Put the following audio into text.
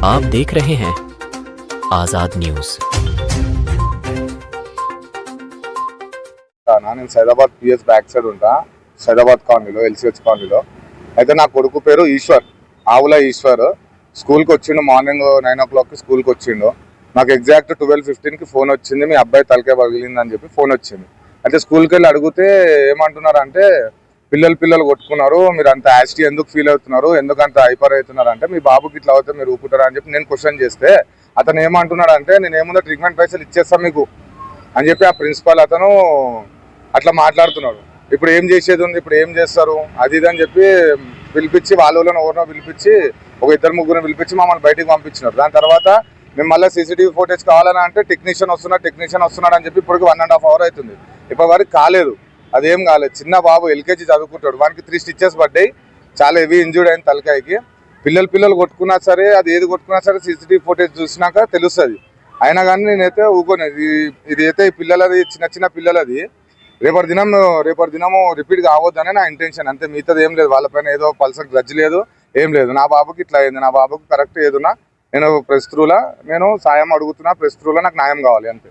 आप देख रहे हैं आजाद न्यूज। నేను సైదాబాద్ పిఎస్ బ్యాక్ సైడ్ ఉంటా, సైదాబాద్ కాలనీలో, ఎల్సిహెచ్ కాలనీలో. అయితే నా కొడుకు పేరు ఈశ్వర్, ఆవుల ఈశ్వర్. స్కూల్కి వచ్చిండు, మార్నింగ్ 9 o'clockకి స్కూల్కి వచ్చిండు. నాకు ఎగ్జాక్ట్ 12:15కి ఫోన్ వచ్చింది, మీ అబ్బాయి తలకాయ పగిలిందని చెప్పి ఫోన్ వచ్చింది. అయితే స్కూల్కి వెళ్ళి అడిగితే ఏమంటున్నారు అంటే, పిల్లలు కొట్టుకున్నారు, మీరు అంత యాసిటీ ఎందుకు ఫీల్ అవుతున్నారు, ఎందుకు అంత హైపర్ అవుతున్నారు అంటే, మీ బాబుకి ఇట్లా అవుతే మీరు ఊపుతారా అని చెప్పి నేను క్వశ్చన్ చేస్తే, అతను ఏమంటున్నాడు అంటే, నేను ఏముందో ట్రీట్మెంట్ పైసలు ఇచ్చేస్తాను మీకు అని చెప్పి ఆ ప్రిన్సిపాల్ అతను అట్లా మాట్లాడుతున్నాడు. ఇప్పుడు ఏం చేసేది ఉంది, ఇప్పుడు ఏం చేస్తారు అది ఇది అని చెప్పి పిలిపించి, వాళ్ళని ఎవరినో పిలిపించి, ఒక 2-3 పిలిపించి మమ్మల్ని బయటికి పంపించినారు. దాని తర్వాత మేము మళ్ళీ సీసీటీవీ ఫోటేజ్ కావాలని అంటే టెక్నీషియన్ వస్తున్నాడు అని చెప్పి ఇప్పటికి 1.5 hour అవుతుంది. ఇప్పటి వరకు కాలేదు, అదేం కాలేదు. చిన్న బాబు ఎల్కేజీ చదువుకుంటాడు, వానికి 3 stitches పడ్డాయి, చాలా హెవీ ఇంజూర్డ్ అయింది తలకాయకి. పిల్లలు కొట్టుకున్నా సరే, అది ఏది కొట్టుకున్నా సరే సీసీటీవీ ఫోటేజ్ చూసినాక తెలుస్తుంది. అయినా కానీ నేనైతే ఊకోనేది. ఇది అయితే ఈ పిల్లలది, చిన్న పిల్లలది, రేపటి దినము రిపీట్ కావద్దని నా ఇంటెన్షన్, అంతే. మిగతాది ఏం లేదు. వాళ్ళపైన ఏదో పల్సర్ గ్రడ్జ్ లేదు, ఏం లేదు. నా బాబుకి ఇట్లా అయింది, నా బాబుకి కరెక్ట్ ఏదున్నా నేను ప్రెస్ త్రూలా నేను సాయం అడుగుతున్నా, ప్రెస్ త్రూలా నాకు న్యాయం కావాలి అంతే.